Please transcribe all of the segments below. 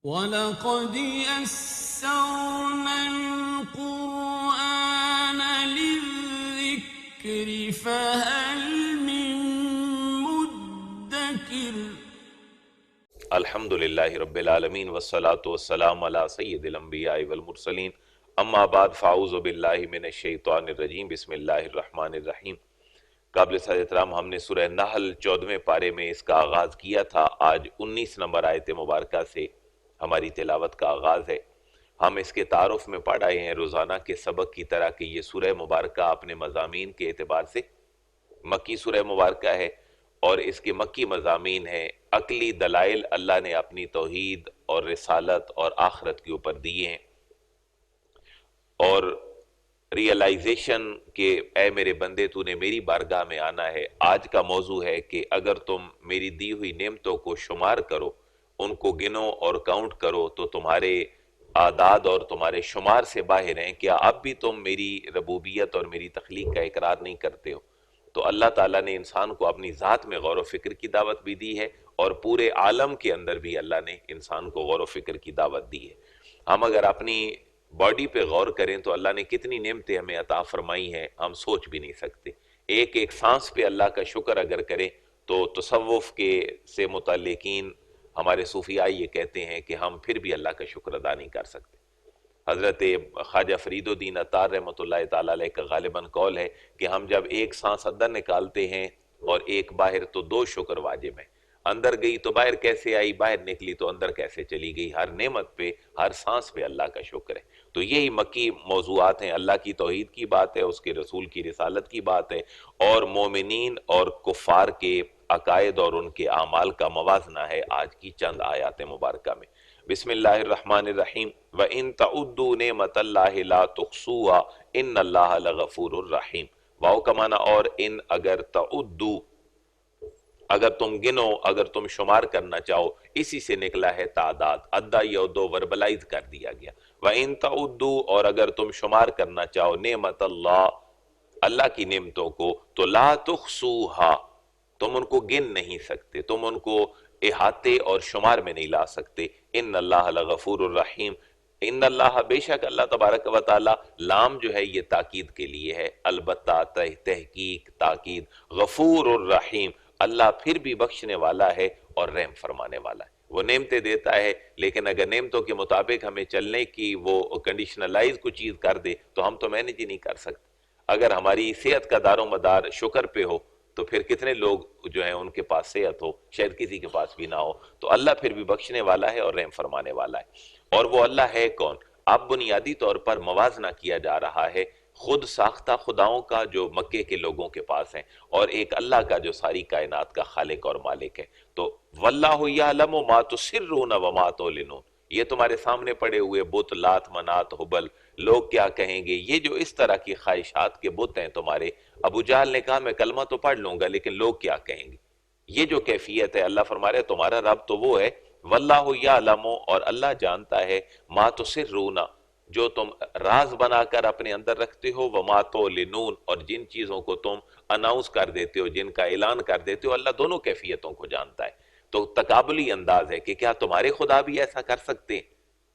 وَلَقَدْ يَسَّرْنَا الْقُرْآنَ لِلذِّكْرِ فَهَلْ مِن مُّدَّكِرٍ۔ الحمد للہ رب العالمین والصلاة والسلام علی سید الانبیاء والمرسلین، اما بعد فاعوذ باللہ من الشیطان الرجیم، بسم اللہ الرحمن الرحیم۔ قابل سعادت احترام، ہم نے سورہ نحل 14ویں پارے میں اس کا آغاز کیا تھا۔ آج 19 نمبر آیت مبارکہ سے ہماری تلاوت کا آغاز ہے۔ ہم اس کے تعارف میں پڑھ آئے ہیں روزانہ کے سبق کی طرح کہ یہ سورہ مبارکہ اپنے مضامین کے اعتبار سے مکی سورہ مبارکہ ہے، اور اس کے مکی مضامین ہیں عقلی دلائل اللہ نے اپنی توحید اور رسالت اور آخرت کے اوپر دیے ہیں، اور ریئلائزیشن کہ اے میرے بندے تو نے میری بارگاہ میں آنا ہے۔ آج کا موضوع ہے کہ اگر تم میری دی ہوئی نعمتوں کو شمار کرو، ان کو گنو اور کاؤنٹ کرو، تو تمہارے اعداد اور تمہارے شمار سے باہر ہیں۔ کیا اب بھی تم میری ربوبیت اور میری تخلیق کا اقرار نہیں کرتے ہو؟ تو اللہ تعالیٰ نے انسان کو اپنی ذات میں غور و فکر کی دعوت بھی دی ہے، اور پورے عالم کے اندر بھی اللہ نے انسان کو غور و فکر کی دعوت دی ہے۔ ہم اگر اپنی باڈی پہ غور کریں تو اللہ نے کتنی نعمتیں ہمیں عطا فرمائی ہیں، ہم سوچ بھی نہیں سکتے۔ ایک ایک سانس پہ اللہ کا شکر اگر کریں تو تصوف کے سے متعلقین ہمارے صوفیاء یہ کہتے ہیں کہ ہم پھر بھی اللہ کا شکر ادا نہیں کر سکتے۔ حضرت خواجہ فرید الدین عطار رحمۃ اللہ تعالیٰ علیہ کا غالباً قول ہے کہ ہم جب ایک سانس اندر نکالتے ہیں اور ایک باہر تو 2 شکر واجب ہیں۔ اندر گئی تو باہر کیسے آئی، باہر نکلی تو اندر کیسے چلی گئی۔ ہر نعمت پہ، ہر سانس پہ اللہ کا شکر ہے۔ تو یہی مکی موضوعات ہیں، اللہ کی توحید کی بات ہے، اس کے رسول کی رسالت کی بات ہے، اور مومنین اور کفار کے عقائد اور ان کے اعمال کا موازنہ ہے آج کی چند آیات مبارکہ میں۔ بسم اللہ الرحمن الرحیم۔ وَإِن تَعُدُّوا نِعْمَةَ اللَّهِ لَا تُحْصُوهَا إِنَّ اللَّهَ لَغَفُورٌ رَحِيمٌ۔ واو کا معنی اور ان، اگر تعدو، اگر تم گنو، اگر تم شمار کرنا چاہو، اسی سے نکلا ہے تعداد، ادا یا دو وربلائز کر دیا گیا۔ وَإِن تَعُدُّوا، اور اگر تم شمار کرنا چاہو، نعمت اللہ کی نعمتوں کو، تو لا تحصوها، تم ان کو گن نہیں سکتے، تم ان کو احاطے اور شمار میں نہیں لا سکتے۔ ان اللہ لغفور الرحیم، ان اللہ، بے شک اللہ تبارک و تعالی، لام جو ہے یہ تاکید کے لیے ہے، البتہ تحقیق تاکید، غفور الرحیم، اللہ پھر بھی بخشنے والا ہے اور رحم فرمانے والا ہے۔ وہ نعمتیں دیتا ہے، لیکن اگر نعمتوں کے مطابق ہمیں چلنے کی وہ کنڈیشنلائز کو چیز کر دے تو ہم تو مینیج ہی نہیں کر سکتے۔ اگر ہماری صحت کا دار و مدار شکر پہ ہو تو پھر کتنے لوگ جو ہیں ان کے پاس صحت ہو، شاید کسی کے پاس بھی نہ ہو۔ تو اللہ پھر بھی بخشنے والا ہے اور رحم فرمانے والا ہے۔ اور وہ اللہ ہے کون؟ اب بنیادی طور پر موازنہ کیا جا رہا ہے خود ساختہ خداؤں کا جو مکے کے لوگوں کے پاس ہیں، اور ایک اللہ کا جو ساری کائنات کا خالق اور مالک ہے۔ تو واللہ یعلم ما تسرون وما تعلنون، یہ تمہارے سامنے پڑے ہوئے بت، لات، منات، حبل، لوگ کیا کہیں گے، یہ جو اس طرح کی خواہشات کے بت ہیں تمہارے، ابو جہل نے کہا میں کلمہ تو پڑھ لوں گا لیکن لوگ کیا کہیں گے، یہ جو کیفیت ہے، اللہ فرما رہے تمہارا رب تو وہ ہے، واللہ یعلم، اور اللہ جانتا ہے، ما تسرون، جو تم راز بنا کر اپنے اندر رکھتے ہو، وما تعلنون، اور جن چیزوں کو تم اناؤنس کر دیتے ہو، جن کا اعلان کر دیتے ہو، اللہ دونوں کیفیتوں کو جانتا ہے۔ تو تقابلی انداز ہے کہ کیا تمہارے خدا بھی ایسا کر سکتے ہیں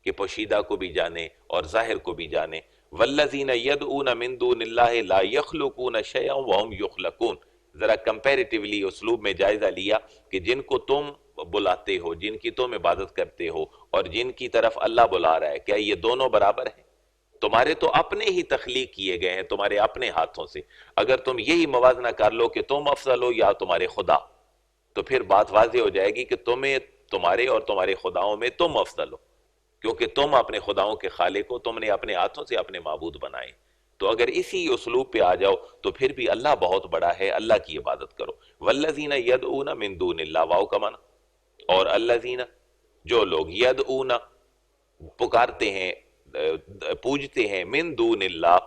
کہ پوشیدہ کو بھی جانے اور ظاہر کو بھی جانے؟ والذین یدعون من دون اللہ لا یخلقون شیئا وهم یخلقون، ذرا کمپیریٹیولی اسلوب میں جائزہ لیا کہ جن کو تم بلاتے ہو، جن کی تم عبادت کرتے ہو، اور جن کی طرف اللہ بلا رہا ہے، کیا یہ دونوں برابر ہیں؟ تمہارے تو اپنے ہی تخلیق کیے گئے ہیں تمہارے اپنے ہاتھوں سے۔ اگر تم یہی موازنہ کر لو کہ تم افضل ہو یا تمہارے خدا، تو پھر بات واضح ہو جائے گی کہ تمہارے اور تمہارے خداؤں میں تم افضل ہو، کیونکہ تم اپنے خداؤں کے خالق ہو، تم نے اپنے ہاتھوں سے اپنے معبود بنائے۔ تو اگر اسی اسلوب پہ آ جاؤ تو پھر بھی اللہ بہت بڑا ہے، اللہ کی عبادت کرو۔ والذین یدعون من دون اللہ، واو کا معنی، اور الذین، جو لوگ، یدعون، پکارتے ہیں، پوجتے ہیں، من دون اللہ،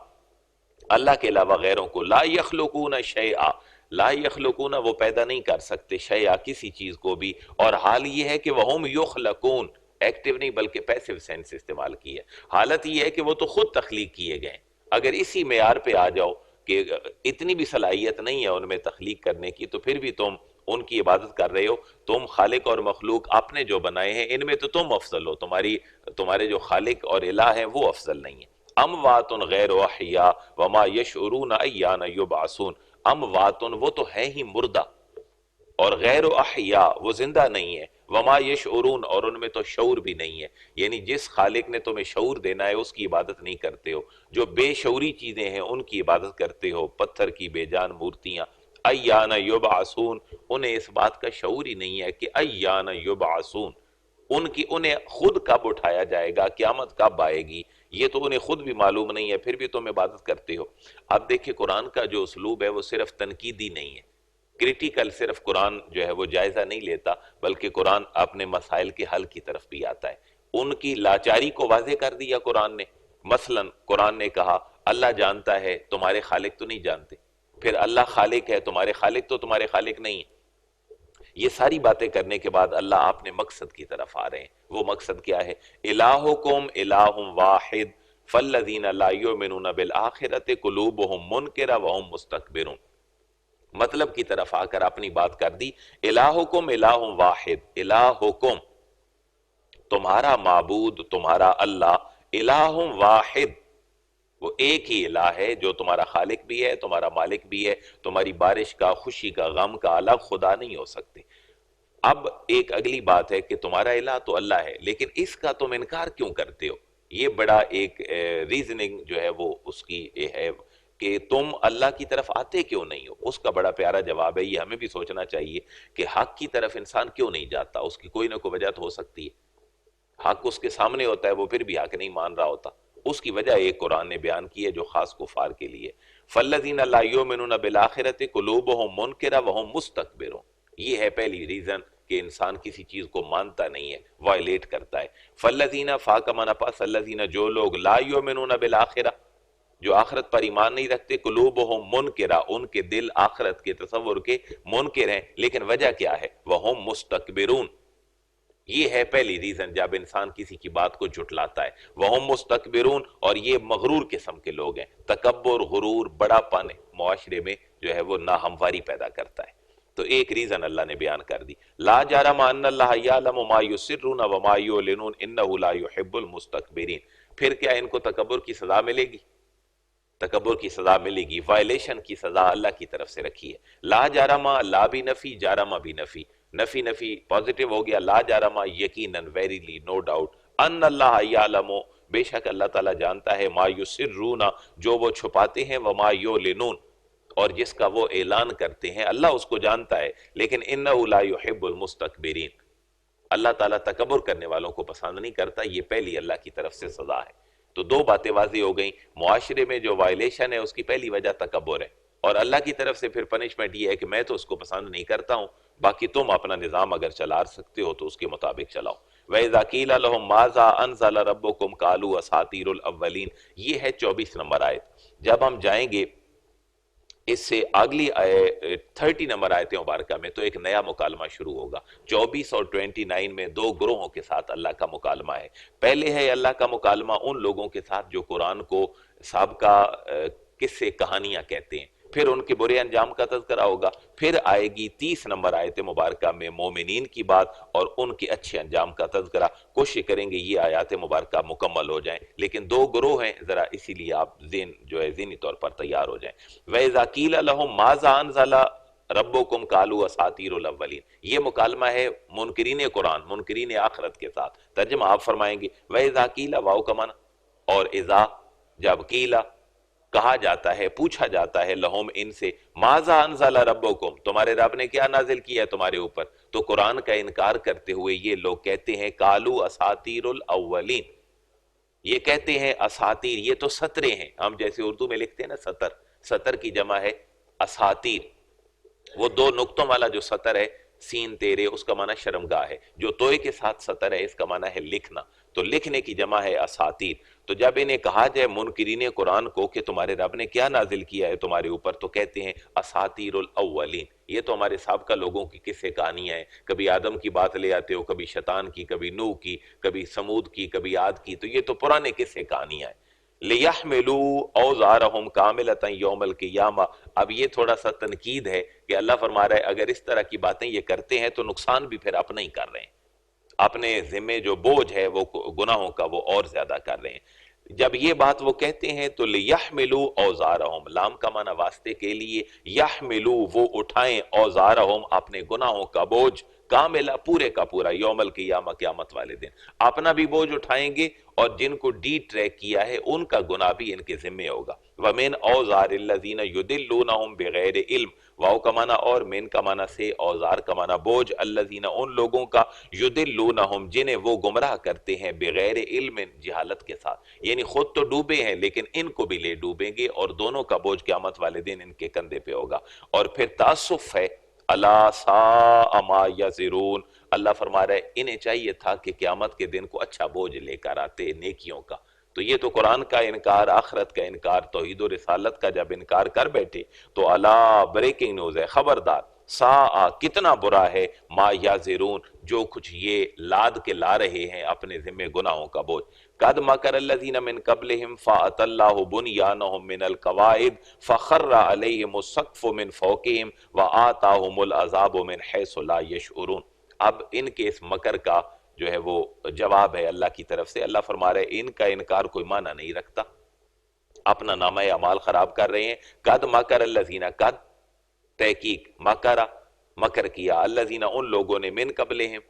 اللہ کے علاوہ غیروں کو، لا یخلقون شیئا، لا یخلقون، وہ پیدا نہیں کر سکتے، شیئا، کسی چیز کو بھی، اور حال یہ ہے کہ وہم یخلقون، ایکٹیو نہیں بلکہ پیسیو سینس استعمال کی ہے، حالت یہ ہے کہ وہ تو خود تخلیق کیے گئے۔ اگر اسی معیار پہ آ جاؤ کہ اتنی بھی صلاحیت نہیں ہے ان میں تخلیق کرنے کی، تو پھر بھی تم ان کی عبادت کر رہے ہو. تم خالق اور مخلوق آپ نے جو بنائے ہیں ان میں تو تم افضل ہو، تمہارے جو خالق اور الہ ہیں وہ افضل نہیں ہیں. اموات غیر احیاء وما یشعرون ایان یبعثون. اموات وہ تو ہے ہی مردہ، اور غیر احیاء وہ زندہ نہیں ہے، وما یشعرون اور ان میں تو شعور بھی نہیں ہے. یعنی جس خالق نے تمہیں شعور دینا ہے اس کی عبادت نہیں کرتے ہو، جو بے شعوری چیزیں ہیں ان کی عبادت کرتے ہو، پتھر کی بے جان مورتیاں. ایان یبعثون انہیں اس بات کا شعور ہی نہیں ہے کہ ایان یبعثون انہیں خود کب اٹھایا جائے گا، قیامت کب آئے گی، یہ تو انہیں خود بھی معلوم نہیں ہے، پھر بھی تم عبادت کرتے ہو. اب دیکھیں قرآن کا جو اسلوب ہے وہ صرف تنقیدی نہیں ہے، کریٹیکل صرف قرآن جو ہے وہ جائزہ نہیں لیتا، بلکہ قرآن اپنے مسائل کے حل کی طرف بھی آتا ہے. ان کی لاچاری کو واضح کر دیا قرآن نے. مثلا قرآن نے کہا اللہ جانتا ہے، تمہارے خالق تو نہیں جانتے، پھر اللہ خالق ہے، تمہارے خالق تو تمہارے خالق نہیں ہیں. یہ ساری باتیں کرنے کے بعد اللہ اپنے مقصد کی طرف آ رہے ہیں. وہ مقصد کیا ہے؟ الہکم الہ واحد فالذین لا یؤمنون بالآخرۃ قلوبہم منکرہ وہم مستکبرون. مطلب کی طرف آ کر اپنی بات کر دی. الہکم الہ واحد، الہکم تمہارا معبود، تمہارا اللہ، الہ واحد وہ ایک ہی الہ ہے جو تمہارا خالق بھی ہے، تمہارا مالک بھی ہے. تمہاری بارش کا، خوشی کا، غم کا الگ خدا نہیں ہو سکتے. اب ایک اگلی بات ہے کہ تمہارا الہ تو اللہ ہے، لیکن اس کا تم انکار کیوں کرتے ہو؟ یہ بڑا ایک ریزننگ جو ہے وہ اس کی ہے کہ تم اللہ کی طرف آتے کیوں نہیں ہو. اس کا بڑا پیارا جواب ہے. یہ ہمیں بھی سوچنا چاہیے کہ حق کی طرف انسان کیوں نہیں جاتا. اس کی کوئی نہ کوئی وجہ تو ہو سکتی ہے. حق اس کے سامنے ہوتا ہے، وہ پھر بھی حق نہیں مان رہا ہوتا. اس کی وجہ ایک قرآن نے بیان کی ہے جو خاص کفار کے لیے. فَالَّذِينَ لَا يُؤْمِنُونَ بِالْآخِرَةِ قُلُوبُهُمْ مُنْكِرَةٌ وَهُمْ مُسْتَكْبِرُونَ. یہ ہے پہلی ریزن کہ انسان کسی چیز کو مانتا نہیں ہے، وائلیٹ کرتا ہے. فَالَّذِينَ فَاكَمَنَ پاس الَّذِينَ جو لوگ لَا يُؤْمِنُونَ بِالْآخِرَةِ جو آخرت پر ایمان نہیں رکھتے، قلوبہم منکرہ ان کے دل آخرت کے تصور کے منکر ہیں. لیکن وجہ کیا ہے؟ وہم مستکبرون. یہ ہے پہلی ریزن جب انسان کسی کی بات کو جھٹلاتا ہے. وہم مستکبرون اور یہ مغرور قسم کے لوگ ہیں. تکبر، غرور، بڑا پن معاشرے میں جو ہے وہ ناہمواری پیدا کرتا ہے. تو ایک ریزن اللہ نے بیان کر دی. لا جرم ان اللہ یعلم ما یسرون وما یعلنون انہ لا یحب المستکبرین. پھر کیا ان کو تکبر کی سزا ملے گی؟ تکبر کی سزا ملے گی. وائلیشن کی سزا اللہ کی طرف سے رکھی ہے. لا جارما، لا بھی نفی، جارما بھی نفی. نفی پازیٹیو ہو گیا. لا جارما یقیناً، ویریلی، نو ڈاؤٹ. ان اللہ یعلم بے شک اللہ تعالیٰ جانتا ہے، ما یسرون جو وہ چھپاتے ہیں، وما یعلنون اور جس کا وہ اعلان کرتے ہیں، اللہ اس کو جانتا ہے. لیکن انہ لا یحب المستکبرین، اللہ تعالیٰ تکبر کرنے والوں کو پسند نہیں کرتا. یہ پہلی اللہ کی طرف سے سزا ہے. تو دو باتیں واضح ہو گئیں. معاشرے میں جو وائلیشن ہے اس کی پہلی وجہ تکبر ہے، اور اللہ کی طرف سے پھر پنشمنٹ یہ ہے کہ میں تو اس کو پسند نہیں کرتا ہوں، باقی تم اپنا نظام اگر چلا سکتے ہو تو اس کے مطابق چلاؤ. وَإِذَا قِيلَ لَهُمْ مَاذَا أَنزَلَ رَبُّكُمْ قَالُوا أَسَاطِيرُ الْأَوَّلِينَ. یہ ہے 24 نمبر آیت. جب ہم جائیں گے اس سے اگلی 30 نمبر آیت مبارکہ میں تو ایک نیا مکالمہ شروع ہوگا. 24 اور 29 میں دو گروہوں کے ساتھ اللہ کا مکالمہ ہے. پہلے ہے اللہ کا مکالمہ ان لوگوں کے ساتھ جو قرآن کو سابقہ قصے کہانیاں کہتے ہیں، پھر ان کے برے انجام کا تذکرہ ہوگا. پھر آئے گی 30 نمبر آیت مبارکہ میں مومنین کی بات اور ان کے اچھے انجام کا تذکرہ. کوشش کریں گے یہ آیات مبارکہ مکمل ہو جائیں، لیکن دو گروہ ہیں، ذرا اسی لیے آپ ذہنی طور پر تیار ہو جائیں. وَإِذَا قِيلَ لَهُمْ مَاذَا أَنزَلَ رَبُّكُمْ قَالُوا أَسَاطِيرُ الْأَوَّلِينَ. یہ مکالمہ ہے منکرین قرآن، منکرین آخرت کے ساتھ. ترجمہ آپ فرمائیں گے وَإِذَا قِيلَ واو کا معنی، اور اذا جب قیلا کہا جاتا ہے، پوچھا جاتا ہے، لہم ان سے، ماذا انزل ربکم تمہارے رب نے کیا نازل کیا ہے تمہارے اوپر، تو قرآن کا انکار کرتے ہوئے یہ لوگ کہتے ہیں قالوا اساطیر الاولین. یہ کہتے ہیں اساطیر، یہ تو سطریں ہیں. ہم جیسے اردو میں لکھتے ہیں نا سطر، سطر کی جمع ہے اساطیر. وہ دو نقطوں والا جو سطر ہے، سین تیرے، اس کا معنی شرمگاہ ہے. جو توئے کے ساتھ سطر ہے اس کا معنی ہے لکھنا، تو لکھنے کی جمع ہے اساطیر. تو جب انہیں کہا جائے منکرین قرآن کو کہ تمہارے رب نے کیا نازل کیا ہے تمہارے اوپر، تو کہتے ہیں اساطیر الاولین. یہ تو ہمارے سابقہ لوگوں کی قصے کہانیاں ہیں. کبھی آدم کی بات لے آتے ہو، کبھی شیطان کی، کبھی نوح کی، کبھی سمود کی، کبھی عاد کی. تو یہ تو پرانے قصے کہانیاں ہیں. لِيَحْمِلُوا أَوْزَارَهُمْ كَامِلَةً يَوْمَ الْقِيَامَةِ۔ اب یہ تھوڑا سا تنقید ہے کہ اللہ فرما رہا ہے اگر اس طرح کی باتیں یہ کرتے ہیں تو نقصان بھی پھر اپنا ہی کر رہے ہیں، اپنے ذمے جو بوجھ ہے وہ گناہوں کا وہ اور زیادہ کر رہے ہیں۔ جب یہ بات وہ کہتے ہیں تو لِيَحْمِلُوا أَوْزَارَهُمْ، لام کا معنی واسطے کے لیے، يَحْمِلُوا وہ اٹھائیں، أَوْزَارَهُمْ اپنے گناہوں کا بوجھ، کاملہ پورے کا پورا، یوم القیامہ قیامت والے دن اپنا بھی بوجھ اٹھائیں گے اور جن کو ڈی ٹریک کیا ہے ان کا گناہ بھی ان کے ذمے ہوگا۔ وَمِنْ أَوْزَارِ الَّذِينَ يُضِلُّونَهُمْ بِغَيْرِ علم، واو کا معنی اور من کا معنی سے، اوزار کا معنی بوجھ، الذین ان لوگوں کا، یضلونہم جنہیں وہ گمراہ کرتے ہیں، بغیر علم جہالت کے ساتھ، یعنی خود تو ڈوبے ہیں لیکن ان کو بھی لے ڈوبیں گے اور دونوں کا بوجھ قیامت والے دن ان کے کندھے پہ ہوگا۔ اور پھر تاسف ہے، الا ساء ما یزرون، اللہ فرما رہا ہے انہیں چاہیے تھا کہ قیامت کے دن کو اچھا بوجھ لے کر آتے نیکیوں کا۔ تو یہ تو قرآن کا انکار، آخرت کا انکار، توحید و رسالت کا جب انکار کر بیٹھے تو الا بریکنگ نیوز ہے، خبردار، ساء کتنا برا ہے، ما یزرون جو کچھ یہ لاد کے لا رہے ہیں اپنے ذمہ گناہوں کا بوجھ۔ قد مکر الذین من قبلہم فأتی اللہ بنیانہم من القواعد فخر علیہم السقف من فوقہم وآتاہم العذاب من حیث لا یشعرون۔ اب ان کے اس مکر کا جو ہے وہ جواب ہے اللہ کی طرف سے۔ اللہ فرما رہے ہیں ان کا انکار کوئی معنی نہیں رکھتا، اپنا نامہ اعمال خراب کر رہے ہیں۔ قد مکر الذین، قد تحقیق، مکر کیا، الذین ان لوگوں نے، من قبلہم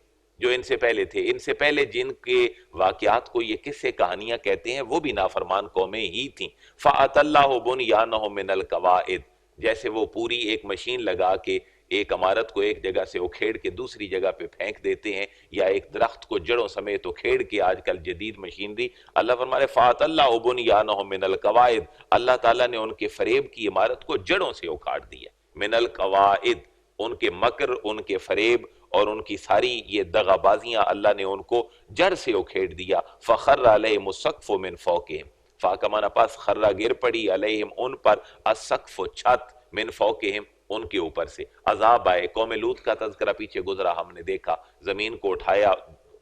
جو ان سے پہلے تھے، ان سے پہلے جن کے واقعات کو یہ قصے کہانیاں کہتے ہیں وہ بھی نافرمان قومیں ہی تھیں۔ فأتی اللہ بنیانہم من القواعد، جیسے وہ پوری ایک مشین لگا کے ایک عمارت کو ایک جگہ سے اکھیڑ کے دوسری جگہ پہ پھینک دیتے ہیں، یا ایک درخت کو جڑوں سمیت اکھیڑ کے، آج کل جدید مشینری، اللہ فرما رہے فأتی اللہ بنیانہم من القواعد، اللہ تعالیٰ نے ان کے فریب کی عمارت کو جڑوں سے اکھاڑ دیا، من القواعد، ان کے مکر، ان کے فریب اور ان کی ساری یہ دغا بازیاں اللہ نے ان کو جڑ سے اکھیڑ دیا۔ فخر علیہم السقف من فوقہم، فا کا معنی پاس، خرہ گر پڑی، علیہم ان پر، السقف چھت، من فوقہم ان کے اوپر سے، عذاب آئے۔ قوم لوط کا تذکرہ پیچھے گزرا، ہم نے دیکھا زمین کو اٹھایا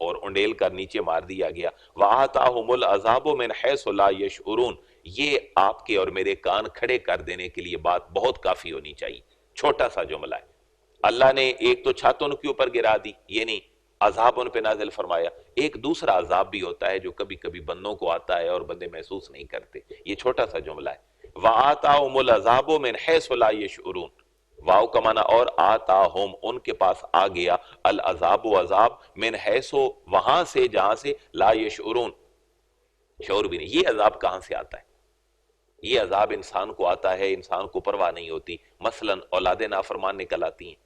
اور انڈیل کر نیچے مار دیا گیا۔ وَآتَاهُمُ الْعَذَابُ مِنْ حَيْثُ لَا يَشْعُرُونَ، یہ آپ کے اور میرے کان کھڑے کر دینے کے لیے بات بہت کافی ہونی چاہیے، چھوٹا سا جملہ ہے۔ اللہ نے ایک تو چھت ان کے اوپر گرا دی، یہ نہیں، عذاب ان پہ نازل فرمایا۔ ایک دوسرا عذاب بھی ہوتا ہے جو کبھی کبھی بندوں کو آتا ہے اور بندے محسوس نہیں کرتے، یہ چھوٹا سا جملہ ہے۔ وَآتَاهُمُ الْعَذَابُ مِنْ حَيْثُ لَا يَشْعُرُونَ، واو کا معنی اور، آتاہم ان کے پاس آ گیا، العذاب و عذاب، من حیث وہاں سے جہاں سے، لا یشعرون شعور بھی نہیں۔ یہ عذاب کہاں سے آتا ہے؟ یہ عذاب انسان کو آتا ہے، انسان کو پرواہ نہیں ہوتی، مثلا اولاد نافرمان نکل آتی ہیں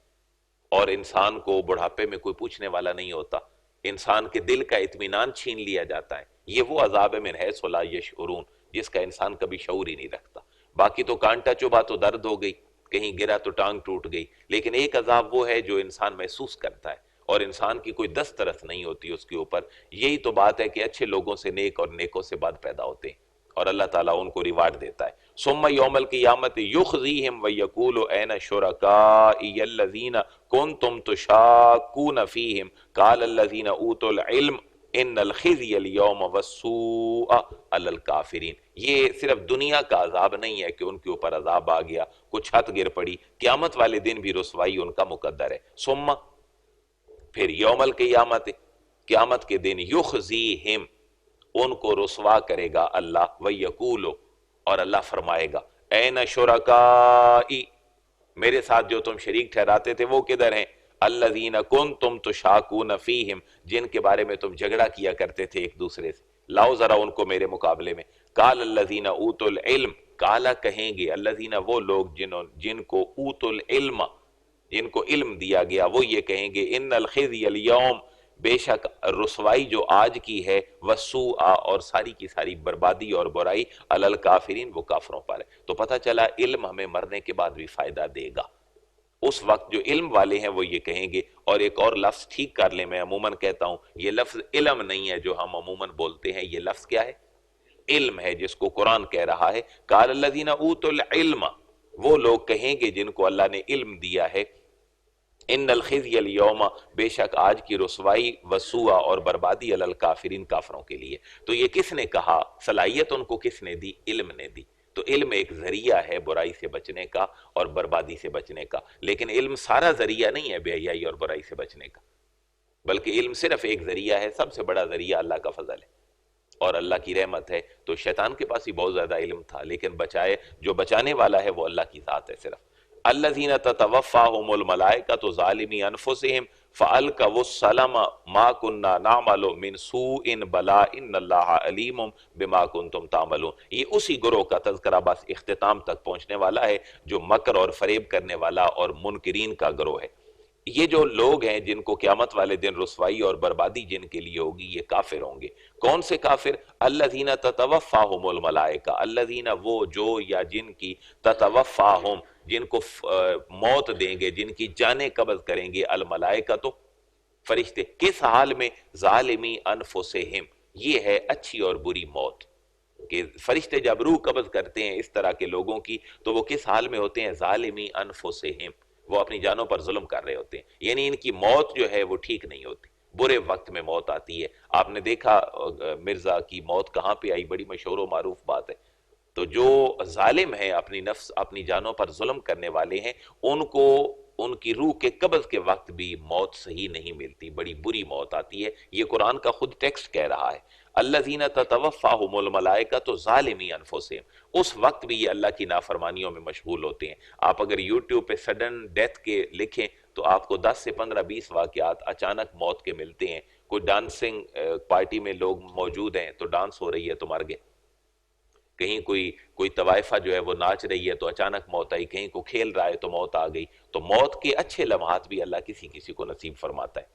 اور انسان کو بڑھاپے میں کوئی پوچھنے والا نہیں ہوتا، انسان کے دل کا اطمینان چھین لیا جاتا ہے، یہ وہ عذاب ہے من حیث لا یشعرون جس کا انسان کبھی شعور ہی نہیں رکھتا۔ باقی تو کانٹا چبھا تو درد ہو گئی، کہیں گرا تو ٹانگ ٹوٹ گئی، لیکن ایک عذاب وہ ہے جو انسان محسوس کرتا ہے اور انسان کی کوئی دسترس نہیں ہوتی اس کے اوپر۔ یہی تو بات ہے کہ اچھے لوگوں سے نیک اور نیکوں سے بد پیدا ہوتے ہیں اور اللہ تعالیٰ ان کو ریوارڈ دیتا ہے۔ ثم یوم القیامت یخزیہم ویقول این شرکائی الذین کنتم تشاکون فیہم قال الذین اوتوا العلم ان الخزی اليوم والسوء علی الکافرین۔ یہ صرف دنیا کا عذاب نہیں ہے کہ ان کے اوپر عذاب آ گیا، کچھ چھت گر پڑی، قیامت والے دن بھی رسوائی ان کا مقدر ہے۔ ثم پھر یوم القیامت، قیامت کے دن، یخزیہم ان کو رسوا کرے گا اللہ، ویقول اور اللہ فرمائے گا، این شرکائی میرے ساتھ جو تم شریک ٹھہراتے تھے وہ کدھر ہیں، الذین کنتم تشاکون فیہم جن کے بارے میں تم جھگڑا کیا کرتے تھے ایک دوسرے سے، لاؤ ذرا ان کو میرے مقابلے میں۔ قال الذین اوتوا العلم، کالا کہیں گے الذین وہ لوگ جن کو اوتوا العلم جن کو علم دیا گیا، وہ یہ کہیں گے ان الخزی اليوم بے شک رسوائی جو آج کی ہے، والسوء اور ساری کی ساری بربادی اور برائی، علی الکافرین وہ کافروں پر ہے۔ تو پتہ چلا علم ہمیں مرنے کے بعد بھی فائدہ دے گا۔ اس وقت جو علم والے ہیں وہ یہ کہیں گے، اور ایک اور لفظ ٹھیک کر لیں، میں عموماً کہتا ہوں یہ لفظ علم نہیں ہے جو ہم عموماً بولتے ہیں، یہ لفظ کیا ہے؟ علم ہے، جس کو قرآن کہہ رہا ہے قال الذین اوتوا العلم، وہ لوگ کہیں گے جن کو اللہ نے علم دیا ہے، ان الخزي اليوم، بے شک آج کی رسوائی، وسوء اور بربادی، علی الکافرین، کافروں کے لیے۔ تو یہ کس نے کہا؟ صلاحیت ان کو کس نے دی؟ علم نے دی۔ تو علم ایک ذریعہ ہے برائی سے بچنے کا اور بربادی سے بچنے کا، لیکن علم سارا ذریعہ نہیں ہے بے حیائی اور برائی سے بچنے کا، بلکہ علم صرف ایک ذریعہ ہے، سب سے بڑا ذریعہ اللہ کا فضل ہے اور اللہ کی رحمت ہے۔ تو شیطان کے پاس ہی بہت زیادہ علم تھا، لیکن جو بچانے والا ہے وہ اللہ کی ذات ہے صرف۔ الذین تتوفاہم الملائکۃ ظالمی انفسہم فألقوا السلم ما کنا نعمل من سوء بلا ان اللہ علیم بما کنتم تعملون۔ یہ اسی گروہ کا تذکرہ بس اختتام تک پہنچنے والا ہے جو مکر اور فریب کرنے والا اور منکرین کا گروہ ہے۔ یہ جو لوگ ہیں جن کو قیامت والے دن رسوائی اور بربادی جن کے لیے ہوگی، یہ کافر ہوں گے۔ کون سے کافر؟ الذین تتوفاہم الملائکہ، الذین وہ جو یا جن کی تتوفاہم جن کو موت دیں گے، جن کی جانیں قبض کریں گے، الملائکہ تو فرشتے، کس حال میں؟ ظالمی انفسہم، یہ ہے اچھی اور بری موت، کہ فرشتے جب روح قبض کرتے ہیں اس طرح کے لوگوں کی تو وہ کس حال میں ہوتے ہیں؟ ظالمی انفسہم، وہ اپنی جانوں پر ظلم کر رہے ہوتے ہیں، یعنی ان کی موت جو ہے وہ ٹھیک نہیں ہوتی، برے وقت میں موت آتی ہے۔ آپ نے دیکھا مرزا کی موت کہاں پہ آئی، بڑی مشہور و معروف بات ہے۔ تو جو ظالم ہیں، اپنی نفس اپنی جانوں پر ظلم کرنے والے ہیں، ان کو ان کی روح کے قبض کے وقت بھی موت صحیح نہیں ملتی، بڑی بری موت آتی ہے۔ یہ قرآن کا خود ٹیکسٹ کہہ رہا ہے، الذین تتوفاہم الملائکۃ ظالمی انفسہم۔ اس وقت بھی یہ اللہ کی نافرمانیوں میں مشغول ہوتے ہیں۔ آپ اگر یوٹیوب پہ سڈن ڈیتھ کے لکھیں تو آپ کو 10 سے 15 20 واقعات اچانک موت کے ملتے ہیں۔ کوئی ڈانسنگ پارٹی میں لوگ موجود ہیں تو ڈانس ہو رہی ہے تو مر گئے، کہیں کوئی طوائفہ جو ہے وہ ناچ رہی ہے تو اچانک موت آئی، کہیں کو کھیل رہا ہے تو موت آ گئی۔ تو موت کے اچھے لمحات بھی اللہ کسی کسی کو نصیب فرماتا ہے۔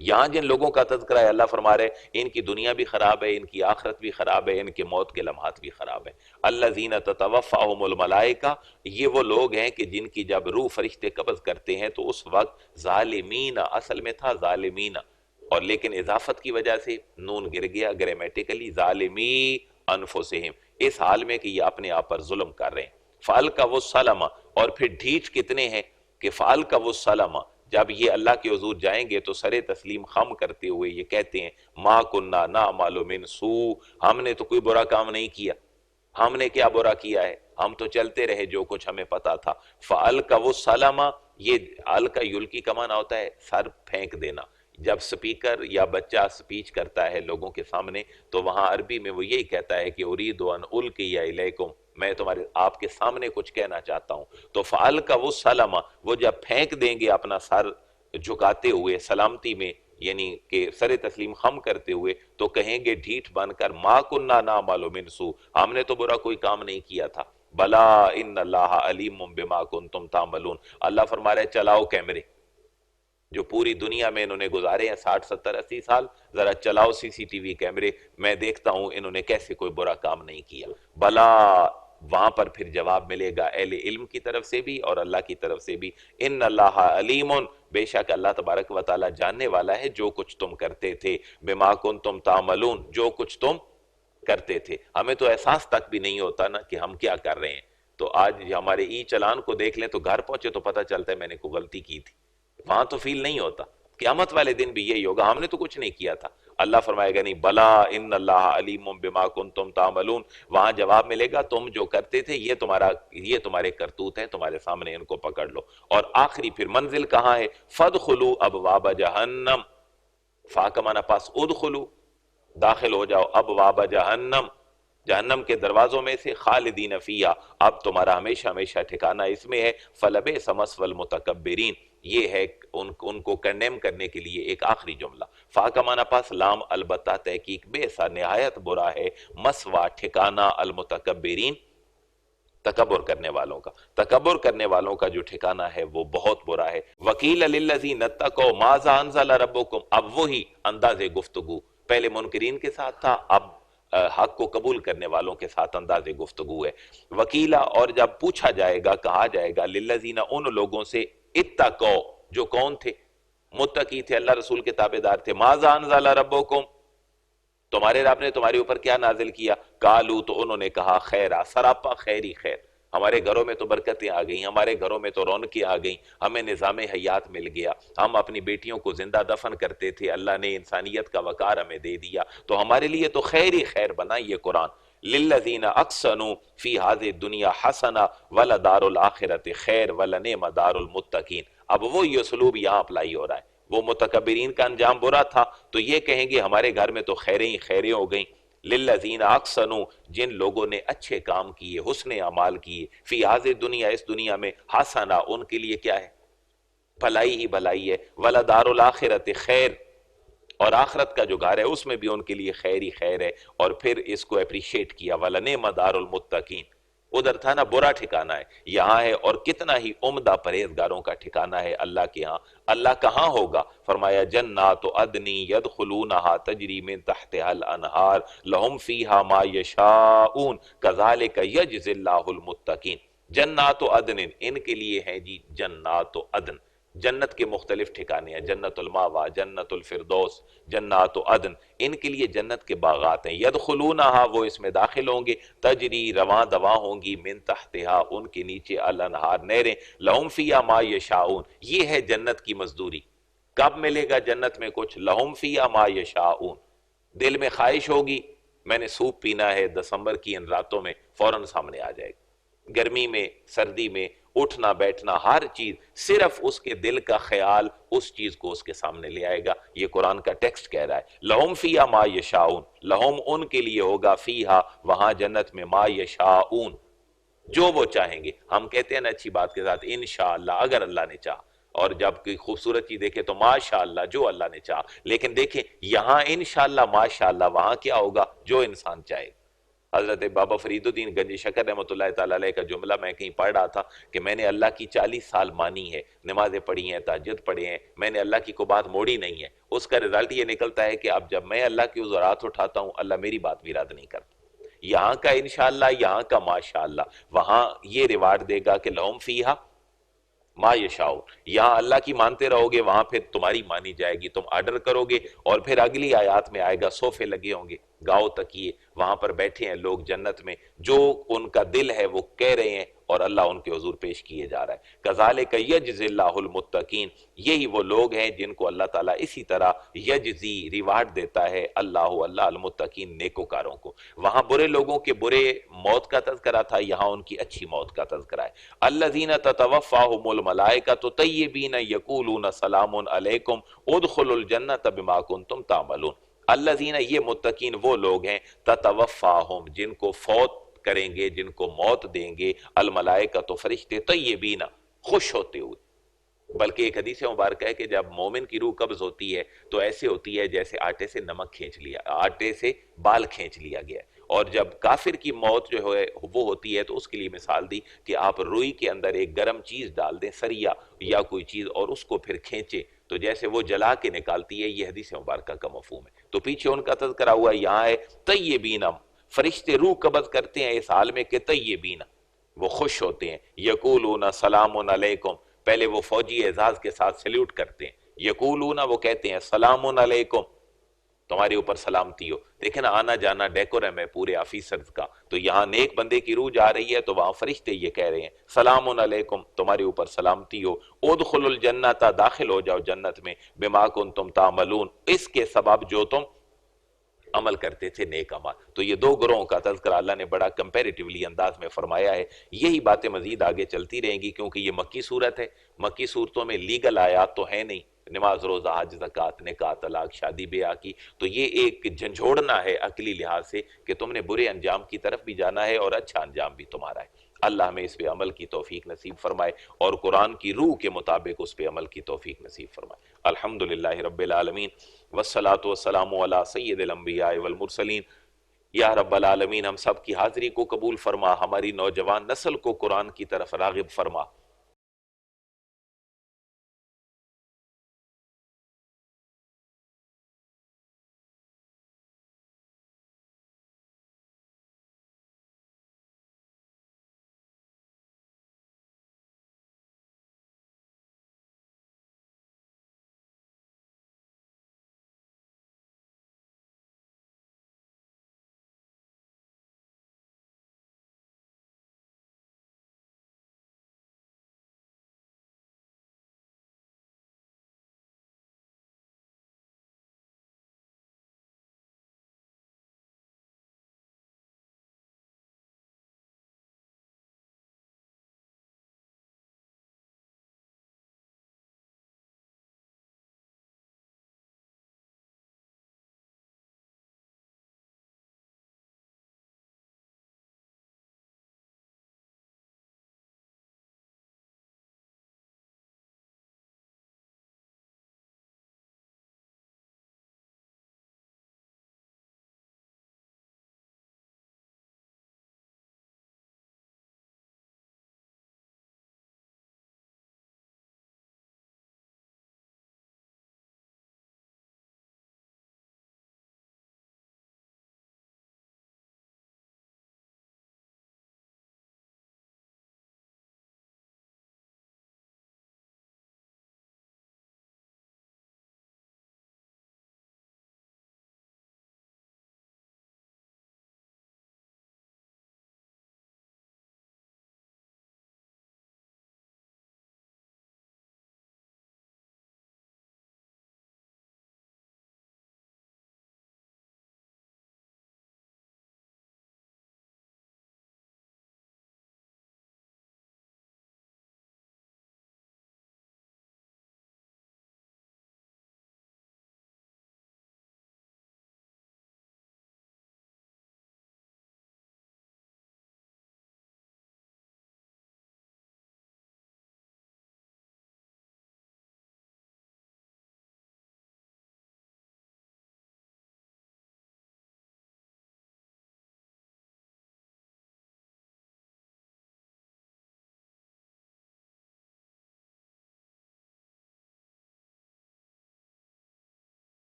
یہاں جن لوگوں کا تذکرہ ہے، اللہ فرما رہے ہیں ان کی دنیا بھی خراب ہے، ان کی آخرت بھی خراب ہے، ان کے موت کے لمحات بھی خراب ہیں۔ الذین تتوفاہم الملائکہ، یہ وہ لوگ ہیں کہ جن کی جب روح فرشتے قبض کرتے ہیں تو اس وقت ظالمین، اصل میں تھا ظالمین، اور لیکن اضافت کی وجہ سے نون گر گیا گرامیٹیکلی، ظالمی انفسہم، اس حال میں کہ یہ اپنے آپ پر ظلم کر رہے ہیں۔ فَأَلْقَوُا السَّلَمَ، اور پھر ڈھیچ کتنے ہیں کہ فَأَلْقَوُا السَّلَمَ، جب یہ اللہ کے حضور جائیں گے تو سر تسلیم خم کرتے ہوئے یہ کہتے ہیں ما کننا نعمل من سوء، ہم نے تو کوئی برا کام نہیں کیا، ہم نے کیا برا کیا ہے، ہم تو چلتے رہے جو کچھ ہمیں پتا تھا۔ فَأَلْقَوُا السَّلَمَ، یہ القا یلقی کا معنی ہوتا ہے سر پھینک دینا۔ جب سپیکر یا بچہ سپیچ کرتا ہے لوگوں کے سامنے تو وہاں عربی میں وہ یہی کہتا ہے کہ ارید ان القی الیکم، میں تمہارے آپ کے سامنے کچھ کہنا چاہتا ہوں۔ تو فَأَلْقَوُا السَّلَمَ، وہ جب پھینک دیں گے اپنا سر جھکاتے ہوئے سلامتی میں، یعنی کہ سر تسلیم خم کرتے ہوئے، تو کہیں گے ڈھیٹ بن کر ما کننا نعمل من سوء، ہم نے تو برا کوئی کام نہیں کیا تھا۔ بلا ان اللہ علیم بما کنتم تعملون، اللہ فرما رہے چلاؤ کیمرے، جو پوری دنیا میں انہوں نے گزارے ہیں 60 70 80 سال، ذرا چلاؤ سی سی ٹی وی کیمرے، میں دیکھتا ہوں انہوں نے کیسے کوئی برا کام نہیں کیا۔ بلا، وہاں پر پھر جواب ملے گا اہل علم کی طرف سے بھی اور اللہ کی طرف سے بھی، ان اللہ علیم، بے شک اللہ تبارک و تعالی جاننے والا ہے جو کچھ تم کرتے تھے، بما کنتم تعملون، جو کچھ تم کرتے تھے۔ ہمیں تو احساس تک بھی نہیں ہوتا نا کہ ہم کیا کر رہے ہیں۔ تو آج ہمارے ای چلان کو دیکھ لیں تو گھر پہنچے تو پتہ چلتا ہے میں نے کوئی غلطی کی تھی، وہاں تو فیل نہیں ہوتا۔ قیامت والے دن بھی یہی ہوگا، ہم نے تو کچھ نہیں کیا تھا۔ اللہ فرمائے گا نہیں، بلا ان اللہ علیم بما کنتم تعملون، وہاں جواب ملے گا تم جو کرتے تھے یہ تمہارے کرتوت ہیں، تمہارے سامنے ان کو پکڑ لو۔ اور آخری پھر منزل کہاں ہے؟ فادخلوا ابواب جہنم، فا کا معنی پاس، ادخلوا داخل ہو جاؤ، ابواب جہنم، جہنم کے دروازوں میں سے، خالدین فیہا، اب تمہارا ہمیشہ ہمیشہ ٹھکانہ اس میں ہے، فلبئس مثوی المتکبرین، یہ ہے ان کو کنڈیم کرنے کے لیے ایک آخری جملہ۔ فا کا معنی پاس لام البتہ تحقیق، بے سا نہایت برا ہے، مسوا ٹھکانہ، المتکبرین تکبر کرنے والوں کا، تکبر کرنے والوں کا جو ٹھکانہ ہے وہ بہت برا ہے۔ وقیل للذین اتقوا ماذا انزل ربکم، اب وہی انداز گفتگو پہلے منکرین کے ساتھ تھا، اب حق کو قبول کرنے والوں کے ساتھ انداز گفتگو ہے۔ وکیلا، اور جب پوچھا جائے گا، کہا جائے گا، للذین، ان لوگوں سے، اتقوا، جو کون تھے؟ متقی تھے، اللہ رسول کے تابعدار تھے، ماذا انزل ربکم، تمہارے رب نے تمہارے اوپر کیا نازل کیا؟ قالو، تو انہوں نے کہا، خیرا، سراپا خیر ہی خیر، ہمارے گھروں میں تو برکتیں آ گئیں، ہمارے گھروں میں تو رونقیں آ گئیں، ہمیں نظام حیات مل گیا، ہم اپنی بیٹیوں کو زندہ دفن کرتے تھے، اللہ نے انسانیت کا وقار ہمیں دے دیا، تو ہمارے لیے تو خیر ہی خیر بنا یہ قرآن۔ للذین احسنوا فی ہذہ الدنیا حسنہ ولدار الآخرۃ خیر ولنعم دار المتقین۔ اب وہی اسلوب یہاں اپلائی ہو رہا ہے۔ وہ متکبرین کا انجام برا تھا تو یہ کہیں گے ہمارے گھر میں تو خیریں ہی خیریں ہو گئیں۔ للذین احسنوا، جن لوگوں نے اچھے کام کیے، حسن اعمال کیے، فی ہذہ دنیا، اس دنیا میں، حسنہ، ان کے لیے کیا ہے؟ بھلائی ہی بھلائی ہے، ولدار الآخرۃ خیر، اور آخرت کا جو گھر ہے اس میں بھی ان کے لیے خیر ہی خیر ہے۔ اور پھر اس کو اپریشیٹ کیا، وَلَنِعْمَ دَارُ الْمُتَّقِينَ۔ ادھر تھا نا برا ٹھکانہ ہے، یہاں ہے اور کتنا ہی عمدہ پرہیزگاروں کا ٹھکانہ ہے اللہ کے ہاں۔ اللہ کہاں ہوگا؟ فرمایا جنات عدن یدخلونہا تجری من تحتہا الانہار لہم فیہا ما یشاؤون کذالک یجزی اللہ المتقین۔ جنات عدن، ان کے لیے ہیں جی جنات عدن۔ جنت کے مختلف ٹھکانے ہیں، جنت الماوا، جنت الفردوس، جنات عدن، ان کے لیے جنت کے باغات ہیں۔ یدخلونہا، وہ اس میں داخل ہوں گے، تجری، رواں دواں ہوں گی، من تحتہا، ان کے نیچے، الانہار، نہریں، لہم فیہا ما یشاؤون، یہ ہے جنت کی مزدوری۔ کب ملے گا جنت میں کچھ؟ لہم فیہا ما یشاؤون، دل میں خواہش ہوگی میں نے سوپ پینا ہے دسمبر کی ان راتوں میں، فوراً سامنے آ جائے گا۔ گرمی میں، سردی میں، اٹھنا بیٹھنا، ہر چیز، صرف اس کے دل کا خیال اس چیز کو اس کے سامنے لے آئے گا۔ یہ قرآن کا ٹیکسٹ کہہ رہا ہے، لہم فیہا ما یشاؤون، لہم، ان کے لیے ہوگا، فیہا، وہاں جنت میں، ما یشاؤون، جو وہ چاہیں گے۔ ہم کہتے ہیں نا اچھی بات کے ساتھ انشاءاللہ، اگر اللہ نے چاہا، اور جب کوئی خوبصورت چیز دیکھے تو ماشاءاللہ، جو اللہ نے چاہا۔ لیکن دیکھیں یہاں انشاءاللہ ماشاءاللہ، وہاں کیا ہوگا؟ جو انسان چاہے۔ حضرت بابا فرید الدین گنجی شکر رحمۃ اللہ تعالیٰ علیہ کا جملہ میں کہیں پڑھ رہا تھا کہ میں نے اللہ کی 40 سال مانی ہے، نمازیں پڑھی ہیں، تہجد پڑھے ہیں، میں نے اللہ کی کوئی بات موڑی نہیں ہے۔ اس کا رزلٹ یہ نکلتا ہے کہ اب جب میں اللہ کی حضورات اٹھاتا ہوں، اللہ میری بات بھی رد نہیں کرتا۔ یہاں کا انشاءاللہ، یہاں کا ماشاءاللہ، وہاں یہ ریوارڈ دے گا کہ لہم فیہا ما یشاؤ۔ یہاں اللہ کی مانتے رہو گے، وہاں پھر تمہاری مانی جائے گی، تم آرڈر کرو گے، اور پھر اگلی آیات میں آئے گا صوفے لگے ہوں گے، گاؤ تکیے، وہاں پر بیٹھے ہیں لوگ جنت میں، جو ان کا دل ہے وہ کہہ رہے ہیں اور اللہ ان کے حضور پیش کیے جا رہا ہے۔ کذالک یجزی اللہ المتقین، یہی وہ لوگ ہیں جن کو اللہ تعالیٰ اسی طرح یجزی، ریوارڈ دیتا ہے، اللہ المتقین، نیکوکاروں کو۔ وہاں برے لوگوں کے برے موت کا تذکرہ تھا، یہاں ان کی اچھی موت کا تذکرہ ہے۔ الذین تتوفاہم الملائکۃ طیبین یقولون سلام علیکم ادخلوا الجنۃ بما کنتم تعملون۔ الذین، یہ متقین وہ لوگ ہیں، تتوفاہم، جن کو فوت کریں گے، جن کو موت دیں گے، الملائکۃ، فرشتے، طیبین، خوش ہوتے ہوئے۔ بلکہ ایک حدیث مبارکہ ہے کہ جب مومن کی روح قبض ہوتی ہے تو ایسے ہوتی ہے جیسے آٹے سے نمک کھینچ لیا، آٹے سے بال کھینچ لیا گیا ہے۔ اور جب کافر کی موت جو ہے وہ ہوتی ہے تو اس کے لیے مثال دی کہ آپ روئی کے اندر ایک گرم چیز ڈال دیں، سریا یا کوئی چیز، اور اس کو پھر کھینچیں تو جیسے وہ جلا کے نکالتی ہے، یہ حدیث مبارکہ کا مفہوم ہے۔ تو پیچھے ان کا تذکرہ ہوا، یہاں ہے طیبین، فرشتے روح قبض کرتے ہیں اس حال میں کہ طیبین، وہ خوش ہوتے ہیں، یقولون سلام علیکم، پہلے وہ فوجی اعزاز کے ساتھ سلیوٹ کرتے ہیں، یقولون، وہ کہتے ہیں سلام علیکم، تمہارے اوپر سلامتی ہو۔ دیکھیں نا آنا جانا ڈیکورم ہے پورے آفیسرز کا، تو یہاں نیک بندے کی روح جا رہی ہے تو وہاں فرشتے یہ کہہ رہے ہیں سلام علیکم، تمہارے اوپر سلامتی ہو، ادخلوا الجنۃ، داخل ہو جاؤ جنت میں، بما کنتم تعملون، اس کے سبب جو تم عمل کرتے تھے، نیک عمل۔ تو یہ دو گروہوں کا تذکرہ اللہ نے بڑا کمپیریٹیولی انداز میں فرمایا ہے۔ یہی باتیں مزید آگے چلتی رہیں گی کیونکہ یہ مکی صورت ہے۔ مکی صورتوں میں لیگل آیات تو ہے نہیں، نماز، روزہ، حج، زکوٰۃ، نکاح، طلاق، شادی بیاہ کی، تو یہ ایک جھنجھوڑنا ہے عقلی لحاظ سے کہ تم نے برے انجام کی طرف بھی جانا ہے اور اچھا انجام بھی تمہارا ہے۔ اللہ ہمیں اس پہ عمل کی توفیق نصیب فرمائے اور قرآن کی روح کے مطابق اس پہ عمل کی توفیق نصیب فرمائے۔ الحمدللہ رب العالمین والصلاة والسلام علی سید الانبیاء والمرسلین۔ یا رب العالمین، ہم سب کی حاضری کو قبول فرما، ہماری نوجوان نسل کو قرآن کی طرف راغب فرما۔